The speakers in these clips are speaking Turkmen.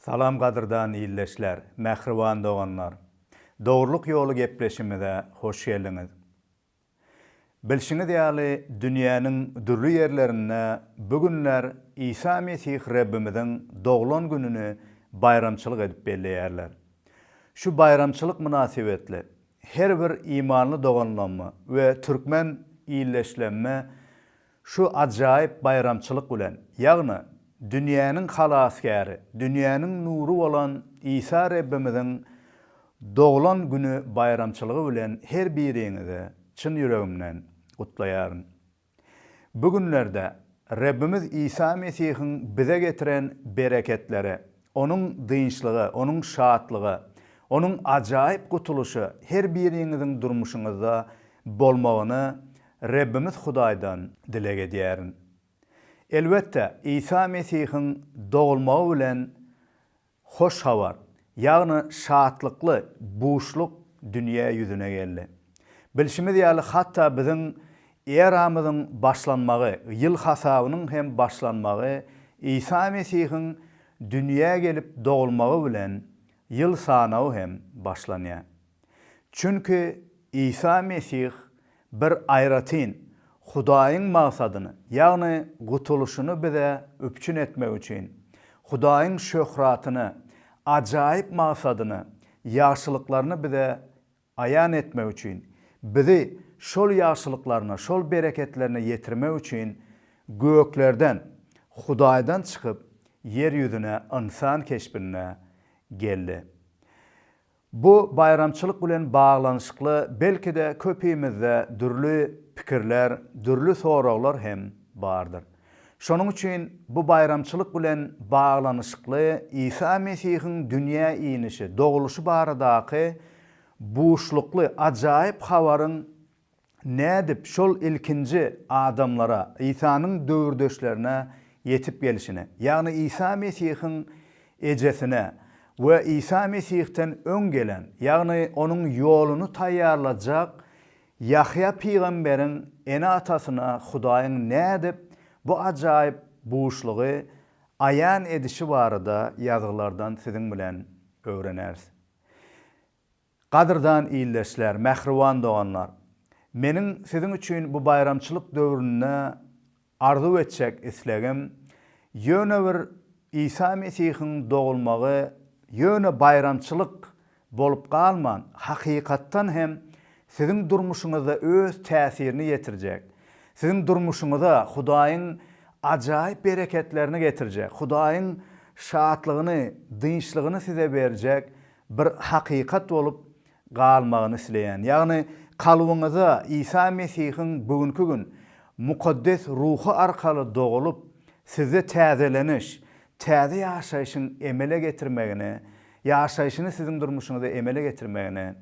Salam qadırdan iyilleşler, mehriban doğanlar. Doğruluk yolu gepleşimide hoş geldiniz. Bilşini diyali dünyanın dürlü yerlerine bugünler İsa Mesih Rabbimizin doğulan gününü bayramçılık edip belleyerler. Şu bayramçılık münasebetli her bir imanlı doğanlanma ve Türkmen iyilleşlenme şu acayip bayramçılık ulen, yani dünyanın halaskeri, dünyanın nuru olan İsa Rabbimizin doğulan günü bayramçılığı bilen her birinizi çın yüreğimden kutlayarım. Bugünlerde Rabbimiz İsa Mesih'in bize getiren bereketleri, onun dinçliği, onun şaatlığı, onun acayip kutuluşu her birinizin durmuşunuzda bolmağını Rabbimiz Hudaydan dilek ediyerin. Elbette İsa Mesih'in doğulmağı bilen hoş havar, yani şaatlıklı, buşluk dünya yüzüne geldi. Bilşimiz ýaly hatta bizim eramyzyň başlanmagy, ýyl hasabının hem başlanmagy İsa Mesih'in dünya gelip doğulmagy bilen ýyl sanawy hem başlanýar. Çünkü İsa Mesih bir aýratyn, Hudaýyň maksadyny, ýagny gutuluşyny bize öpçün etmek üçin, Hudaýyň şöhratyny, ajaýyp maksadyny, ýaşylyklaryny bize aýan etmek üçin, bizi şol ýaşylyklaryna, şol bereketlerine ýetirmek üçin göklerden, Hudaýdan çykyp yer ýüzüne insan keşbine geldi. Bu bayramçılık bilen bağlanışykly belki de köpüýümizde dürlü pikirler, dürlü soraglar hem bardyr. Şonuň üçin bu bayramçılık bilen bağlanışykly İsa Mesih'in dünya iýnişi, doğuluşy baradaky buşlukly, ajaýyp habaryň nädip şol ilkinji adamlara, İsa'nın döwürdeşlerine yetip gelişine, ýagny İsa Mesih'in ejesine ve İsa Mesih'ten ön gelen, ýagny onun ýolunu taýýarlajak Yahya peýgamberiň ene atasyna Hudaýyň nädip bu ajaýyp buşlugy aýan edişi barada ýazgylardan siziň bilen öwrenäris. Qadırdan iyilleşler, mehriban doğanlar. Menin siziň üçin bu bayramçılık döwrüne arzu etjek islegim, ýöne bir İsa Mesih'in doğulmagy, ýöne bayramçılık bolup galman, hakykatdan hem siziň durmuşyňyzda öz täsirini ýetirjek. Siziň durmuşyňyza Hudaýyň ajaýyp bereketlerini getirjek. Hudaýyň şaatlygyny, dinçligiňi size berjek bir hakykat bolup galmagyny isleýän. Ýagny kalbyňyza İsa Mesih'in bugünkü gün mukaddes ruhu arkaly doğulup size täzeleniş, täze ýaşaýyşyň emele getirmegini, ýaşaýyşyny siziň durmuşyňyzda emele getirmegini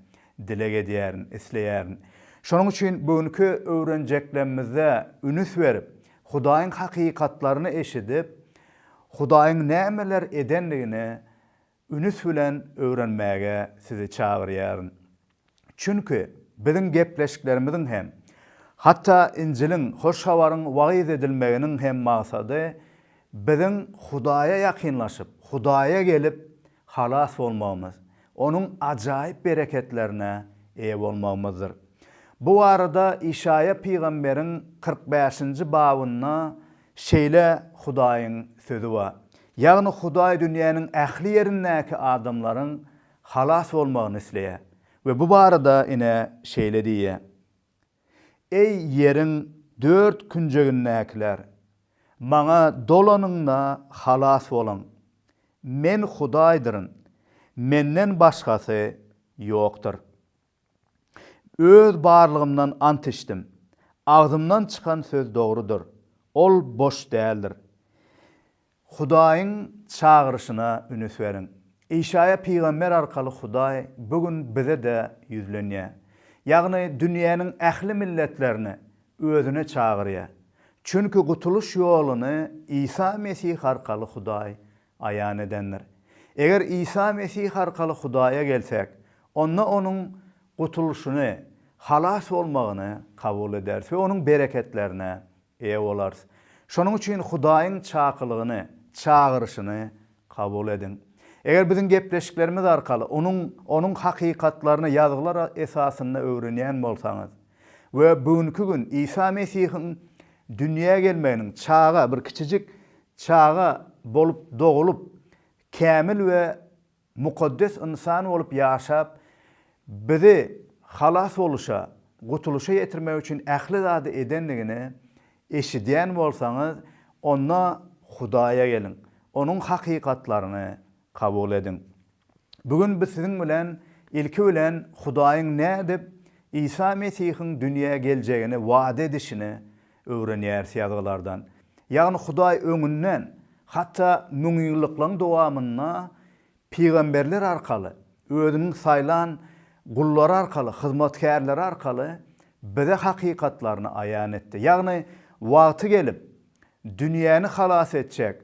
dilek edýärin, isleýärin. Şonuň üçin bugünkü öwrenjeklerimizde ünüs berip, Hudaýyň hakykatlaryny eşidip, Hudaýyň nämeler edenligini ünüs bilen öwrenmäge sizi çagyrýaryn. Çünkü biziň gepleşiklerimiziň hem, hatta İncil'in, hoş habaryň wagyz edilmeginiň hem maksady biziň Hudaýa ýakynlaşyp, Hudaýa gelip halas bolmagymyz, onun ajaýyp bereketlerine eýe bolmagymyzdyr. Bu arada İşaya peýgamberiň 45-nji babyna şeýle Hudaýyň sözü bar. Ýagny Hudaý dünýäniň ähli ýerindäki adamlaryň halas bolmagyny isleýär. Ve bu barada ine şeýle diýär. Ey ýeriň 4 künjegindäkiler, maňa dolanyňda halas bolan. Men Hudaýdyryn, menden başgasy ýokdur. Öz barlygymdan ant içdim. Ağzımdan çıkan söz doğrudur. Ol boş däldir. Hudaýyň çağırışyna ünüs beriň. İşaya peýgamber arkaly Hudaý bugün bize de yüzlenýär. Ýagny dünýäniň ähli milletlerini özüne çağırýar. Çünkü gutuluş ýoluny İsa Mesih arkaly Hudaý aýan edendir. Eger İsa Mesih arkaly Hudaýa gelsek, onda onuň gutuluşyny, halas bolmagyny kabul ederiz we onuň bereketlerine eýe bolarys. Şonuň üçin Hudaýyň çakylygyny, çağırışyny kabul edin. Eger bizim gepleşiklerimiz arkaly onun hakykatlaryny ýazgylar esasynda öwrenýän bolsaňyz we bugünkü gün İsa Mesihiň dünýäge gelmeginiň çağa bir kiçijik çağa bolup dogulup kämil we mukaddes insan bolup ýaşap bizi halas boluşa, gutuluşa ýetirmek üçin ähli zady edenligini eşidýän bolsaňyz, onda Hudaýa gelin. Onun hakykatlaryny kabul edin. Bugün biz sizin bilen ilki bilen Hudaýyň nädip İsa Mesihiň dünýäge geljegini wada edişini öwrenýäris ýazgylardan. Ýagny Hudaý öňünden hatda müňýyllyklaryň dowamyna peýgamberler arkaly, özüniň saýlan gullary arkaly, hyzmatkärleri arkaly bize hakykatlaryny aýan etdi. Ýagny wagty gelip dünýäni halas etjek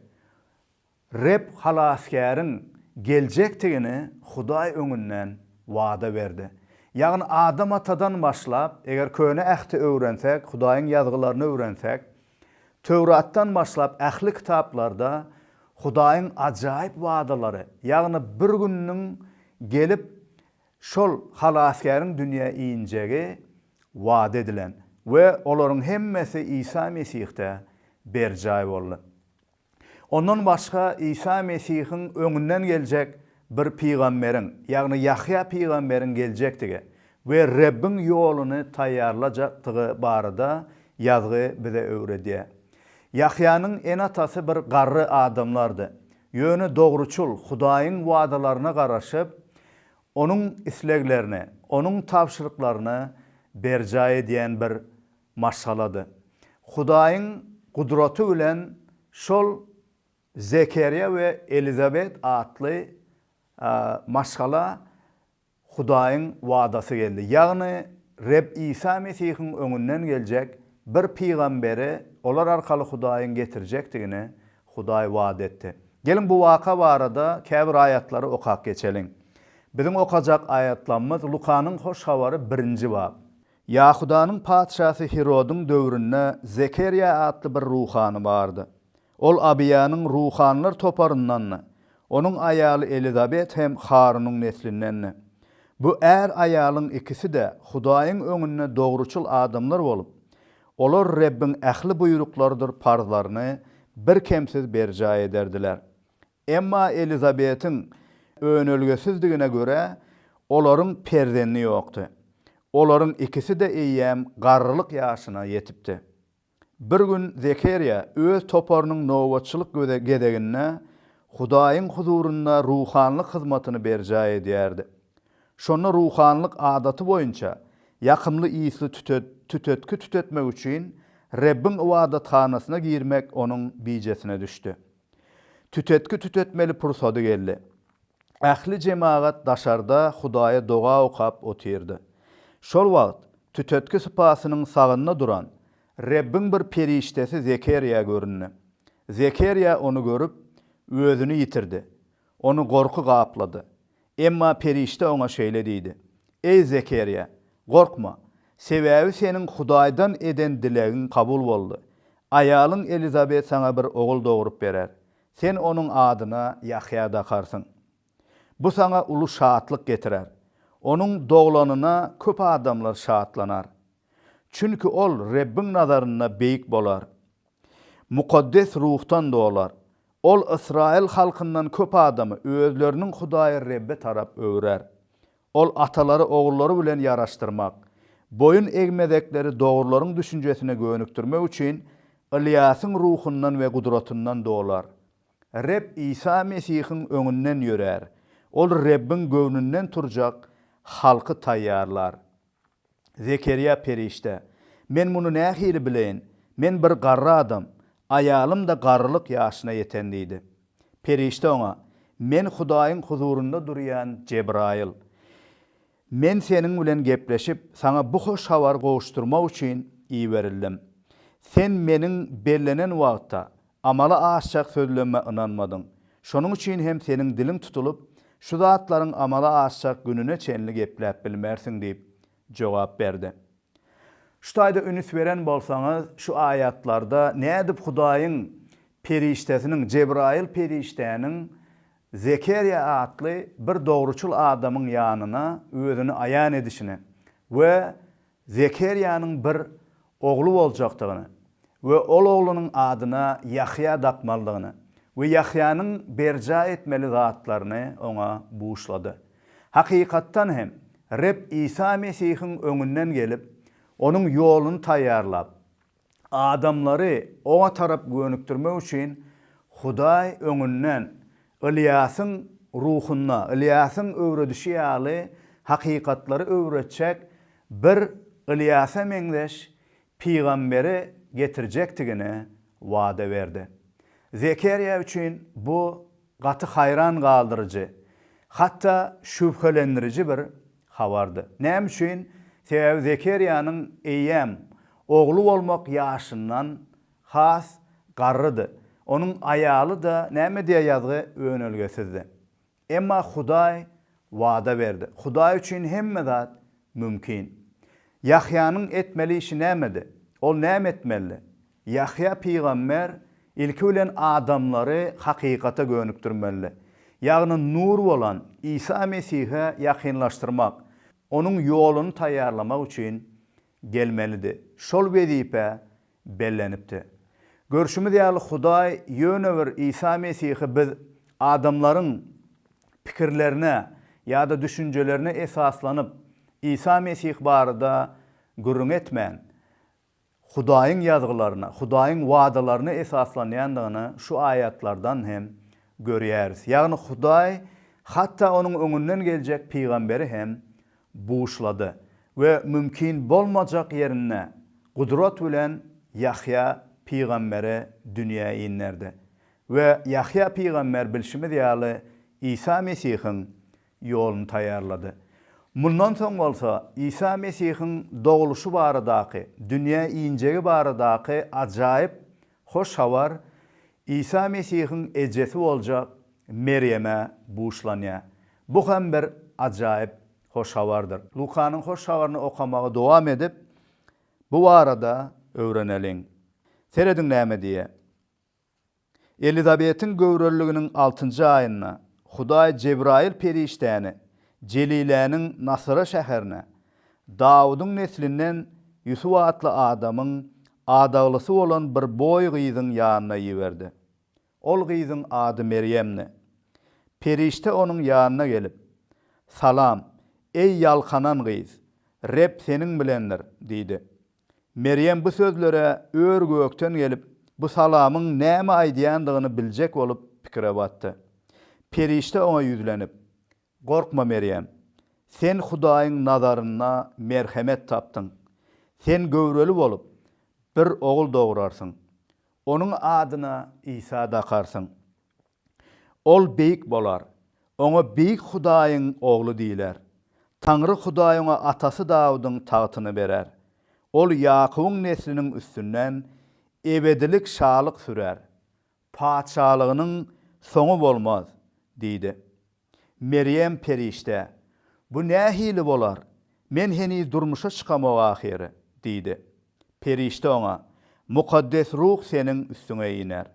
Reb halaskäriň geljekdigini Hudaý öňünden wada berdi. Ýagny Adam atadan başlap, eger köne ähdi öwrensek, Hudaýyň ýazgylaryny öwrensek, Tövratdan başlap ähli kitaplarda Hudaýyň ajaýyp wadalary, ýagny bir günniň gelip şol halaskäriň dünýä iňjegi wada edilen we olaryň hemmesi İsa Mesihde berjaý boldy. Ondan başga İsa Mesihiň öňünden geljek bir peýgamberiň, ýagny Yahya peýgamberiň geljekdigi we Rabbiň ýoluny taýýarlajakdygy barada ýazgy bize öwredýär. Yahyanyň en atasy bir garry adamlardy. Ýöne dogruçul, Hudaýyň wadalaryna garaşyp, onun isleglerini, onun tapşyryklaryny berjaý edýän bir maşgalady. Hudaýyň gudraty bilen şol Zekeriya we Elizabet atly maşgala Hudaýyň wadasy geldi. Ýagny Reb İsa Mesihiň öňünden geljek bir peýgamberi olar arkaly Hudaýyň getirjekdigini Hudaý wada etdi. Gelin bu waka barada käbir aýatlary okap geçelim. Bizim okajak aýatlarymyz Lukanyň hoş habary 1-nji bab. Ýahudanyň padşasy Herodyň döwründe Zekeriya atly bir ruhany bardy. Ol Abiyanyň ruhanlar toparyndan, onun aýaly Elizabet hem Harunyň neslinden. Bu är aýalyň ikisi de Hudaýyň öňünde dogruçul adamlar bolup, olar Rabbiň ähli buýruklarydyr parzlaryny bir kemsiz berjaý ederdiler. Emma Elizabetiň önölgesizdigine göre olaryň perzenli ýokdy. Olaryň ikisi de eýýäm garrylyk ýaşyna ýetipdi. Bir gün Zekeriya öz toparynyň nowatçylyk gedegine Hudaýyň huzurunda ruhanlyk hyzmatyny berjaý edýärdi. Şonu ruhanlyk adaty boýunça ýakymly ýysly tütetki tütetmek üçin Rabbiň ibadatxanasyna girmek onuň bijesine düşdi. Tütetki tütetmeli pursady geldi. Ähli jemaat daşarda Hudaýa doga okap otyrdy. Şol wagt tütetki sypasynyň sagynda duran Rabbiň bir periştesi Zekeriya görünni. Zekeriya onu görüp özünü yitirdi. Onu gorku gaplady. Emma perişte oňa şeýle diýdi: "Ey Zekeriya, gorkma. Sebäbi seniň Hudaýdan eden dilegiň kabul boldy. Aýalyň Elizabet sana bir ogul dogrup berer. Sen onuň adyna Yahya dakarsyň. Bu sana ulu şatlyk getirer. Onuň doglanyna köp adamlar şatlanar. Çünkü ol Rabbiň nazarynda beýik bolar. Mukaddes ruhtan dolar. Ol Israil halkyndan köp adamy özleriniň Hudaýy Rabbe tarap öwrer. Ol atalary ogullary bilen ýaraşdyrmak, boyun egmedekleri dogruların düşüncesine gönükdürmek üçin Ilyasyň ruhundan we gudratyndan dolar. Reb İsa Mesihiň öňünden ýörer. Ol Rabbiň göwnünden turjak halky taýýarlar. Zekeriya perişte: "Men muny nähili bileýin? Men bir garry adam, aýalym da garrylyk ýaşyna ýeten" diýdi. Perişte oňa: "Men Hudaýyň huzurunda durýan Cebrail. Men seniň bilen gepleşip sana bu hoş habar gowuşdurmak üçin iýerildim. Sen meniň bellenen wagtda amala aşjak sözleme inanmadyň. Şonuň üçin hem seniň diliň tutulup, şu zatlaryň amala aşjak gününe çenli gepläp bilmersiň" diýip jogap berdi. Şu taýda üns beren bolsaňyz, şu aýatlarda nädip Hudaýyň periştesiniň, Cebrail periştäniň Zekeriya adlı bir doğruçul adamın yanına özünü ayan edişini ve Zekeriya'nın bir oğlu olacaktığını ve ol oğlunun adına Yahya takmalığını ve Yahya'nın berca etmeli zatlarını ona buğuşladı. Hakikattan hem Reb İsa Mesih'in önünden gelip onun yolunu tayarlap adamları ona taraf gönüktürmek için Huday önünden İlyas'ın ruhuna, İlyas'ın öğretişi ýaly hakikatlary öwretjek bir İlyas'a meňzeş peýgamberi getirjekdigini wada berdi. Zekeriya üçin bu gaty hayran galdyrjy, hatta şüphelendiriji bir habardy. Näme üçin? Sebäbi Zekeriyanyň eýýäm oglu bolmak ýaşyndan has garrydy. Onun ayalı da näme diýe ýazgy önelgesizdi. Emma Hudaý wada berdi. Hudaý üçin hemme zat mümkin. Yahya'nın etmeli işi nämedi? Ol näme etmeli? Yahya peýgamber ilki bilen adamlary hakykata gönükdirmeli. Ýagny nur bolan İsa Mesih'e ýakynlaşdyrmak, onun ýoluny taýýarlamak üçin gelmelidi. Şol wezipe bellenipdi. Görüşümüz ýaly Hudaý ýönewer İsa Mesih'i biz adamlaryň pikirlerine ýa-da düşünjelerine esaslanyp İsa Mesih barada gürrüň etmän Hudaýyň ýazgylaryna, Hudaýyň wadalaryna esaslanýandygyny şu ayatlardan hem görýäris. Ýagny Hudaý hatta onun öňünden geljek peýgamberi hem buğuşlady we mümkin bolmajak ýerine gudrat bilen Yahya peýgamberi dünýäge inlerdi. We Yahya peýgamber bilşimi ýaly İsa Mesih'in ýoluny taýýarlady. Mundan soň bolsa İsa Mesih'in doguluşy baradaky, dünýä injegi baradaky ajaýyp hoş habar İsa Mesih'in ejesi boljak Meryem'e buğuşlanýar. Bu hem bir ajaýyp hoş habardyr. Lukanyň hoş habaryny okamagy dowam edip bu barada öwreneliň. Seredin näme diye? Elizabetin göwrelliginiň 6-njy aýyna Hudaý Cebrail periştäni Celiläniň Nasara şäherine Dawudyň neslinden Yusuf atly adamyň adaglysy bolan bir boy gyzyň ýanyna ýiberdi. Ol gyzyň ady Meryemni. Perişte onuň ýanyna gelip, "Salam, ey ýalkanan gyz, Reb seniň bilendir" diýdi. Meryem bu sözlere ör gökten gelip bu salamyň näme aýdýandygyny biljek bolup pikire batdy. Perişte ona ýüzlenip, "Gorkma Meryem, sen Hudaýyň nazaryna merhemet tapdyň. Sen göwreli bolup bir ogul dogurarsyň. Onuň adyna İsa dakarsyň. Ol beýik bolar. Oňa beýik Hudaýyň oglu diýler. Taňry Hudaý oňa atasy Dawudyň tagtyny berer. Ol Yakubyň nesliniň üstünden ebedilik şalyk sürer. Paçalygynyň soňu bolmaz" diýdi. Meryem perişte, "Bu nähili bolar? Men heni durmuşa çykamak ahyry" diýdi. Perişte oňa, "Mukaddes ruh seniň üstüňe iner.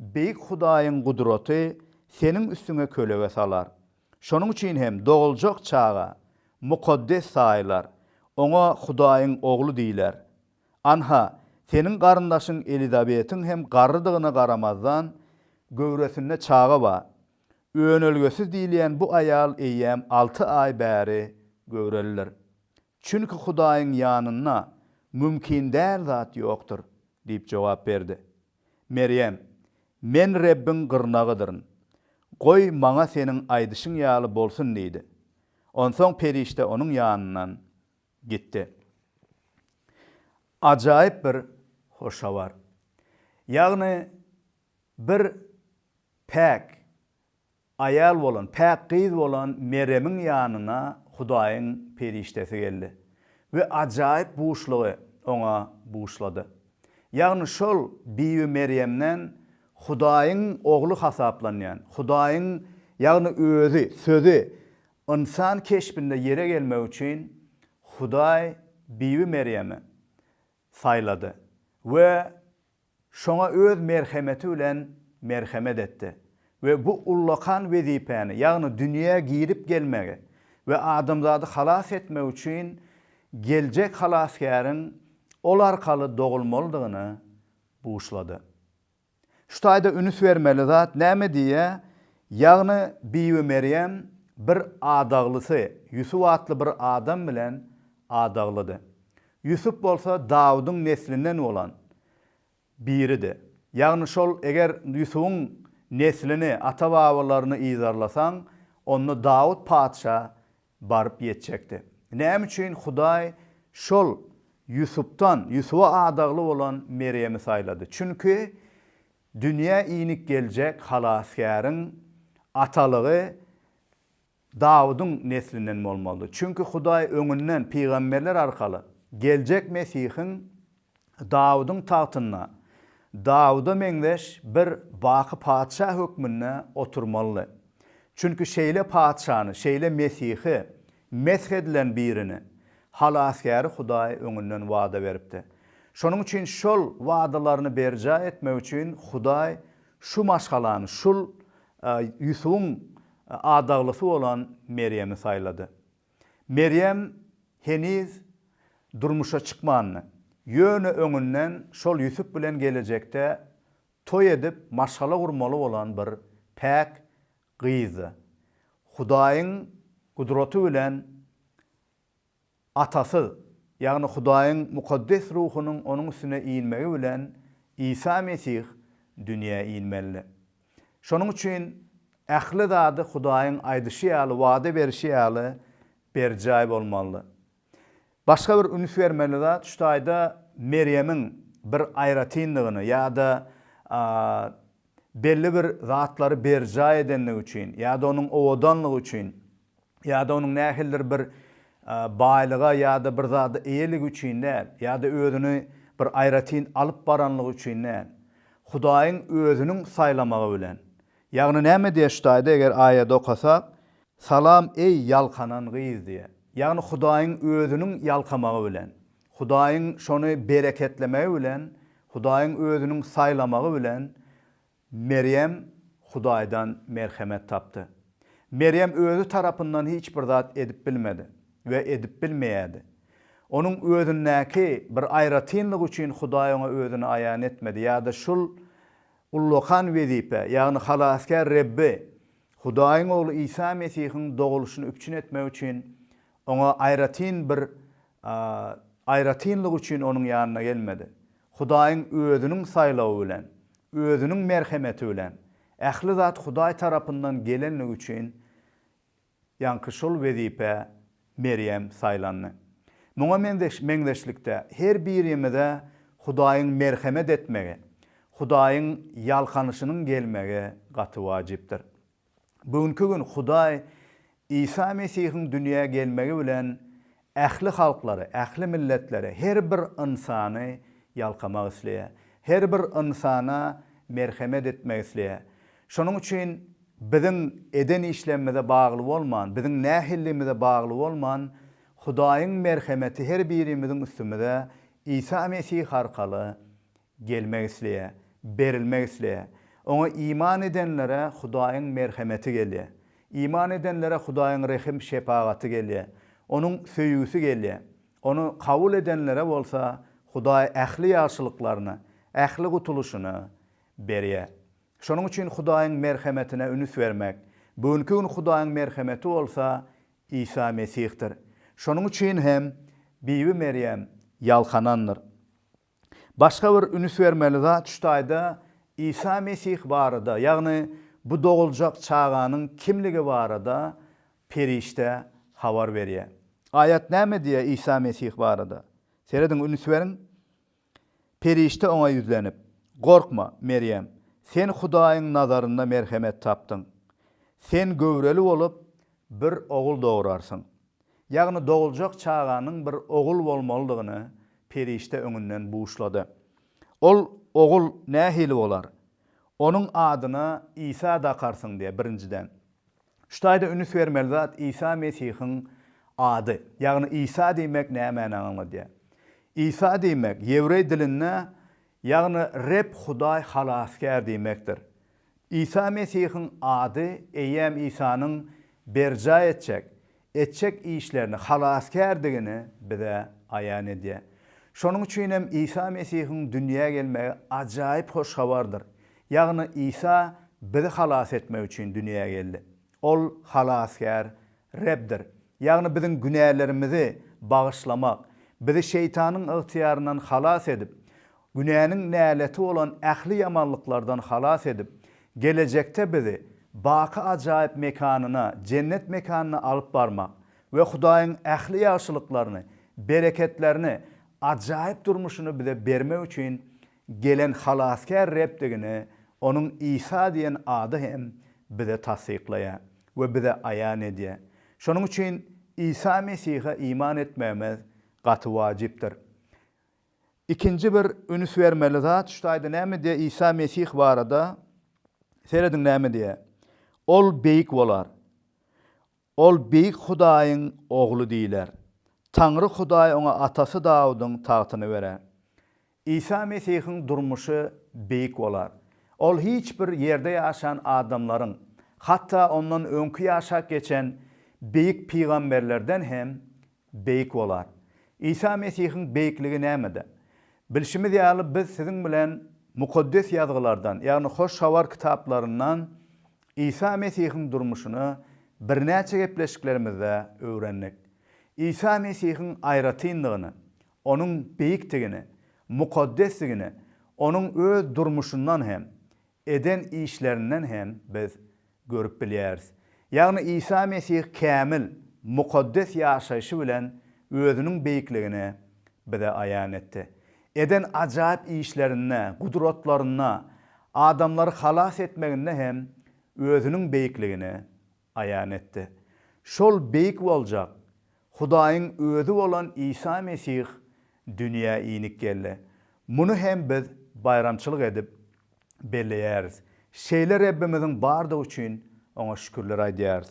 Beýik Hudaýyň gudraty seniň üstüňe kölege salar. Şonuň üçin hem doguljak çaga mukaddes saýlar. Oňa Hudaýyň oglu diýler. Anha, seniň garyndaşyň Elizabetiň hem garrydygyna garamazdan göwresinde çaga bar. Önelgesiz diýilýän bu ayal eýýäm 6 ay bäri göwrelidir. Çünki Hudaýyň ýanyna mümkin däl zat ýokdur" diýip jogap berdi. Meryem, "Men Rebbiň gyrnagydyryn. Goý maňa seniň aýdyşyň ýaly bolsun" diýdi. Onsoň perişte onuň ýanyndan gitdi. Ajaýyp bir hoş habar. Ýagny bir päk ayal bolan, päk gyz bolan Meryemiň ýanyna Hudaýyň periştesi geldi we ajaýyp buğuşlugy oňa buğuşlady. Ýagny şol biýi Meryemden Hudaýyň oglu hasaplanýan, Hudaýyň ýagny özü, sözü insan keşbinde ýere gelmek üçin Hudaý biýi Meryemi saýlady we şoňa öz merhemeti bilen merhemet etdi ve bu ullakan vezipeni, yani dünyaya girip gelmegi ve adamzady halas etmek üçin gelecek halaskarın ol arkalı doğulmalıdygyny buşlady. Şu taýda ünüs vermeli zat näme diýe? Ýagny Bibi Meryem bir adaglysy, Yusuf atly bir adam bilen adaglydy. Yusuf bolsa Dawudyň neslinden bolan biridi. Ýagny şol eger Yusuf'un neslini, ata-babalaryny izarlasaň, onu Dawud padşah barıp ýetjekdi. Näme üçin Hudaý şol Yusuf'a adagly bolan Meryem'i saýlady? Çünki dünýä iňik geljek halaskarın atalygy Dawudyň neslinden bolmaly. Çünki Hudaý öňünden peýgamberler arkaly geljek Mesihiň Dawudyň tagtyna, Dawuda meňdeş bir baky padşah hökmüne oturmaly. Çünki şeýle padşahny, şeýle Mesihi meshedilen birini halaskary Hudaý öňünden wada beripdi. Şonuň üçin şol wadalaryny berja etmek üçin Hudaý şu maşgalany, şol Yusuf'un adaglysı bolan Meryem'i saýlady. Meryem heniz durmuşa çykmanyny, ýöne öňünden şol Yusuf bilen gelecekde toy edip maşgala gurmaly bolan bir päk gyzy. Hudaýyň gudraty bilen atasy, ýagny Hudaýyň mukaddes ruhunyň onuň üstüne iýilmegi bilen İsa Mesih dünýäge iýilmeli. Şonuň üçin ähli zady Hudaýyň aýdyşy ýaly, wada berişi ýaly berjaý bolmaly. Başga bir ünüs vermeli zat şu taýda Meryem'iň bir aýratynlygyny ýa-da belli bir zatlary berjaý edenligi üçin, ýa-da onuň owadanlygy üçin, ýa-da onuň nähildir bir baýlyga ýa-da bir zady eýeligi üçin, ýa-da özüni bir aýratyn alyp baranlygy üçin, Hudaýyň özüniň saýlamagy bilen. Ýagny näme diýär şu taýda eger aýat okasak, salam ey ýalkanan gyz diýär. Ýagny Hudaýyň özüniň ýalkamagy bilen, Hudaýyň şonu bereketlemegi bilen, Hudaýyň özüniň saýlamagy bilen Meryem Hudaýdan merhemet tapdy. Meryem özü tarapyndan hiç bir zat edip bilmedi ve edip bilmeýärdi. Onuň özündäki bir aýratynlyk üçin Hudaý oňa özüni aýan etmedi. Ýa-da şul ullakan wezipe, ýagny halaskar Rebbi Hudaýyň ogly İsa Mesihiň doguluşyny üpçün etmek üçin oňa aýratynlyk üçin onuň ýanyna gelmedi. Hudaýyň özüniň saýlawy bilen, özüniň merhemeti bilen, ähli zat Hudaý tarapyndan gelenligi üçin ýanky şol wezipe Meryem saýlandy. Muňa meňdeşlikde her birimizde Hudaýyň merhemet etmegi, Hudaýyň ýalkanyşynyň gelmegi gaty wajypdyr. Bugünkü gün Hudaý İsa Mesihiň dünýäge gelmegi bilen ähli halklary, ähli milletleri, her bir insany ýalkamak isleýär. Her bir insana merhemet etmek isleýär. Şonuň üçin biziň eden işlemimize bagly bolman, biziň nähilligimize bagly bolman, Hudaýyň merhemeti her birimiziň üstümizde İsa Mesih arkaly gelmek isleýär, berilmek isleýär. Oňa iman edenlere Hudaýyň merhemeti gelýär. İman edenlere Hudaýyň rehim şepaгаty gelýär. Onuň söýgüsi gelýär. Onu kabul edenlere bolsa Hudaý ähli ýaşylyklaryny, ähli gutuluşyny berýär. Şonuň üçin Hudaýyň merhemetine ünüs vermek, bugünkü gün Hudaýyň merhemeti bolsa İsa Mesihdir. Şonuň üçin hem Bibi Meryem ýalkanandyr. Başga bir ünüs vermeli zat şu taýda İsa Mesih barada, ýagny bu doğuljak çağanyň kimligi barada perişte habar berýär. Ayat näme diýär İsa Mesih barada? Seredin ünüs verin. Perişte oňa ýüzlenip, "Gorkma Meryem, sen Hudaýyň nazarynda merhemet tapdyň. Sen göwreli bolup bir ogul doğurarsın." Ýagny doğuljak çağanyň bir ogul bolmalydygyny perişte öňünden buşlady. Ol ogul nähili bolar? Onuň adyna İsa dakarsın diye birinciden. Şu taýda ünüs vermeli zat İsa Mesihiň ady. Ýagny İsa diýmek näme anlaňy diye. İsa diýmek Ýewrey dilinde ýagny Reb Hudaý halaskär diýmekdir. İsa Mesih'in adı eyyem İsa'nın berca etçek işlerini halaskärdigini bize ayan edýär. Şonuň üçin hem İsa Mesih'in dünyaya gelmegi ajaýyp hoş habardyr. Ýagny İsa bizi halas etmek üçin dünyaya geldi. Ol halaskär Rebdir. Ýagny bizim günälerimizi bagyşlamak, bizi şeytanyň ygtyýaryndan halas edip, günäniň näleti olan ähli ýamanlyklardan halas edip, gelecekte bizi baky ajaýyp mekanyna, cennet mekanyna alyp barmak we Hudaýyň ähli ýagşylyklaryny, bereketlerini, ajaýyp durmuşyny bize bermek üçin gelen halaskär Rebdigini, onuň İsa diýen ady hem bize tasdiklaýar we bize ayan edýär. Şonuň üçin İsa Mesih'e iman etmemiz gaty wajypdyr. İkinci bir ünüs vermeli zat şuýdy näme diýe İsa Mesih barada seredin näme diýe. Ol beýik bolar. Ol beýik Hudaýyň ogly diýler. Taňry Hudaý oňa atasy Dawudyň tagtyny berer. İsa Mesih'in durmuşy beýik bolar. Ol hiç bir yerde ýaşan adamlaryň, hatta ondan öňkü ýaşap geçen beýik peýgamberlerden hem beýik bolar. İsa Mesih'in beýikligi nämede? Bilşimiz ýaly biz siziň bilen mukaddes ýazgylardan, ýagny hoş habar kitaplaryndan İsa Mesih'in durmuşyny birnäçe gepleşiklerimizde öwrendik. İsa Mesih'in aýratyndygyny, onuň beýikdigini, mukaddesligini, onuň öz durmuşundan hem, eden işlerinden hem biz görüp bilýäris. Ýagny İsa Mesih kämil, mukaddes ýaşaýşy bilen özüniň beýikligini bize ayan etdi. Eden ajaýyp işlerine, gudratlaryna, adamları halas etmeginde hem özüniň beýikligini ayan etdi. Şol beýik boljak Hudaýyň özü bolan İsa Mesih dünýä iňik geldi. Muny hem biz bayramçylyk edip belleýäris. Şeýle Rabbimiziň bardygy üçin oňa şükürler aýdýarys.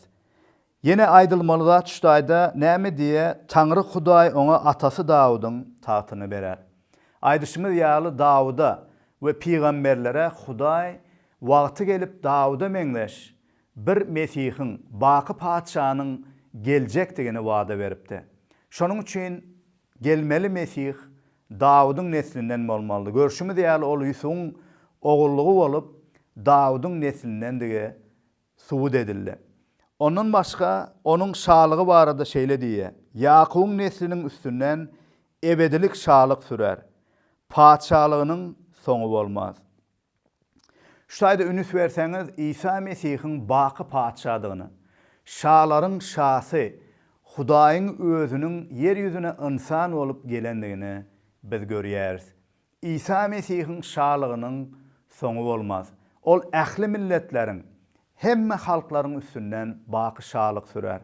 Yine aýdylmaly zat şuýda näme diýe Taňry Hudaý oňa atasy Dawudyň tagyny berer. Aýdyşymyz ýaly Dawuda we peýgamberlere Hudaý wagty gelip Dawuda meňleş bir Mesihiň, baky padşanyň geljekdigini wada beripdi. Şonuň üçin gelmeli Mesih Dawudyň neslinden bolmaly. Görşümiz ýaly ol Ýusufyň ogullugy bolup Dawudyň neslinden dige subut edildi. Ondan başga onuň şalygy barada şeýle diýe. Ýakubyň nesliniň üstünden ebedilik şalyk sürer. Padşalygynyň soňu bolmaz. Şuýda ünüs berseňiz İsa Mesihiň baky padşadygyny, şalaryň şasy, Hudaýyň özüniň yer ýüzüne insan bolup gelendigini biz görýäris. İsa Mesihiň şalygynyň soňu bolmaz. Ol ähli milletleriň, hemme halklaryň üstünden baky şalyk sürer.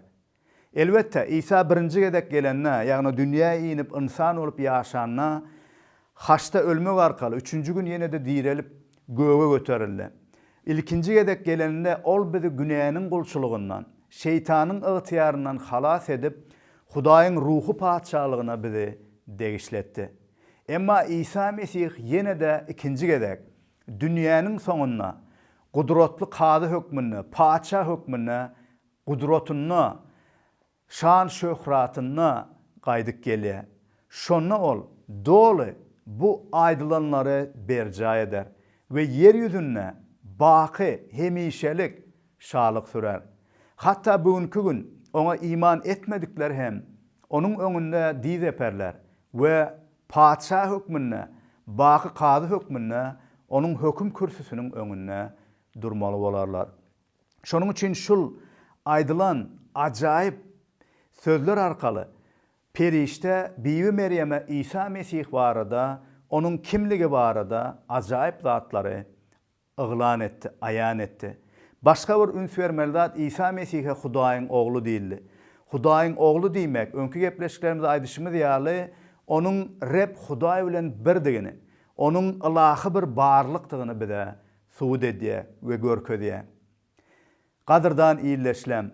Elbetde İsa birinji gedek gelenne, ýagny dünýäge inip insan bolup ýaşanyna haçta ölmek arkaly üçüncü gün ýene de dirilip göge göterildi. İlkinji gedek geleninde ol bizi günäniň gulçulygyndan, şeytanyň ygtyýaryndan halas edip Hudaýyň ruhu padşalygyna bizi degişletdi. Emma İsa Mesih ýene de ikinji gedek dünýäniň soňuna gudratly kady hökmüne, padşa hökmüne, gudratyna, şan şöhratyna gaýdyp gelýär. Şonna ol doly bu aýdylanlary berja eder we yer ýüzüne baky, hemişelik şalyk sürer. Hatta bugünkü gün ona iman etmedikler hem onun öňünde diz eperler we padşa hökmüne, baky kady hökmüne, onun höküm kürsüsiniň öňünde durmaly bolarlar. Şonuň üçin şul aýdylan ajaýyp sözler arkaly perişte Bibi Meryem'e İsa Mesih barada, onun kimligi barada ajaýyp zatlary ıglan etdi, ayan etdi. Başka bir üns vermeli zat İsa Mesih'e Hudaýyň oglu diýildi. Hudaýyň oglu diýmek, öňkü gepleşiklerimizde aýdyşymyz ýaly, onuň Reb Hudaý bilen birdigini, onuň ilahy bir barlykdygyny bize subut edýär we görkezýär. Gadyrdan iýleşlem,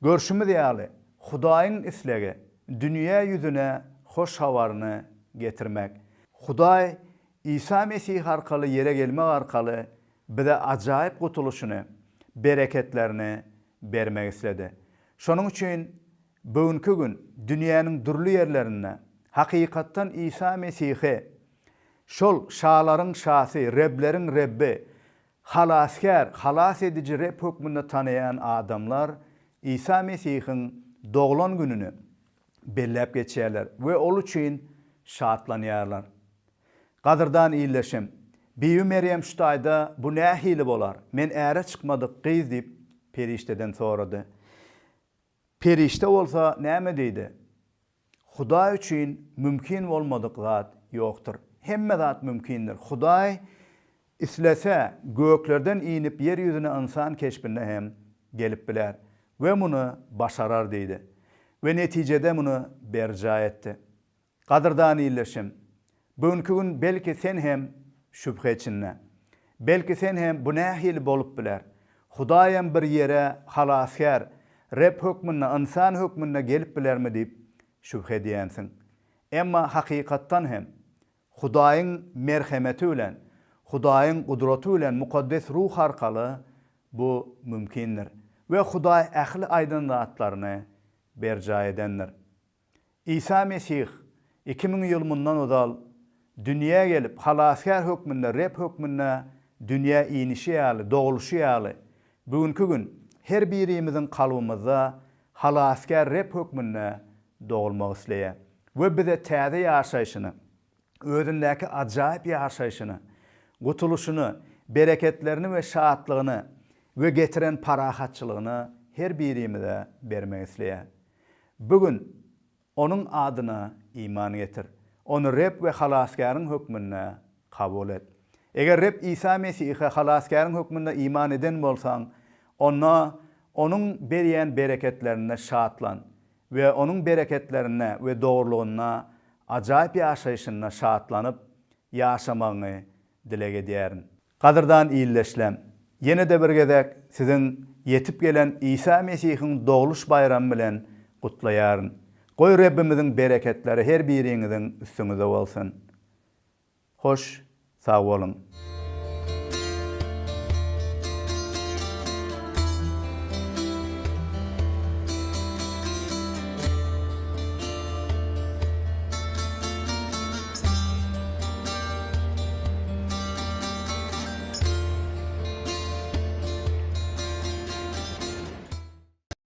görşümiz ýaly Hudaýyň islegi dünýä ýüzüne hoş habaryny getirmek. Hudaý İsa Mesih arkaly ýere gelmek arkaly bize acayip kutuluşunu, bereketlerini bermek istedi. Şonun için bugünkü gün dünyanın türlü yerlerine hakikattan İsa Mesih'i, şol şaların şahsi, Reblerin Rebbi, halaskar, halas edici Reb hükmünde tanıyan adamlar İsa Mesih'in doğulan gününü bellep geçerler ve ol için şaatlanıyarlar. Qadırdan iyileşim. Biyu Meryem şutayda bu ne hili bolar? Men äre çıkmadık qyz deyip perişteden soradı. Perişte olsa näme deydi? Hudaý üçin mümkin bolmadyk zat ýokdur. Hemme zat mümkindir. Hudaý islese göklerden inip yeryüzüne insan keşbine hem gelip biler ve bunu başarar deydi. Ve neticede bunu berca etdi. Qadırdan iyileşim. Bugünkü gün belki sen hem şüphe içinde. Belki sen hem bu nähil bolup biler. Hudaýam bir yere halaskar, Reb hükmünde, insan hükmünde gelip bilermi deyip şüphe diýensiň. Emma hakikattan hem Hudaýyň merhemeti bilen, Hudaýyň gudraty bilen mukaddes ruh arkaly bu mümkindir. Ve Hudaý ähli aydın zatlaryny berca edendir. İsa Mesih 2000 ýyl mundan odal dünyaya gelip halaskar hükmünde, Reb hükmünde dünya inişi ýaly, doğuluşy ýaly. Bugünkü gün her birimiziň kalbymyzda halaskar Reb hükmünde doğulmak isleýär. Ve bize täze ýaşaýşyny, özündäki ajaýyp ýaşaýşyny, gutuluşyny, bereketlerini ve şaatlygyny ve getiren parahatçylygyny her birimize bermek isleýär. Bugün onun adyna iman getir. Onu Reb ve halaskarın hükmüne kabul et. Eger Reb İsa Mesih'e halaskarın hükmüne iman eden bolsan, onun berýän bereketlerine şaatlan ve onun bereketlerine ve doğruluğuna ajaýyp ýaşaýşyna şaatlanyp ýaşamagyny dilek edýärin. Qadırdan iyileşlem. Yine de bir gezek sizin yetip gelen İsa Mesih'in doğuluş bayramı bilen kutlaýaryn. Goý Rabbimiziň bereketleri her biriňiziň üstüňize bolsun. Hoş, sag bolun.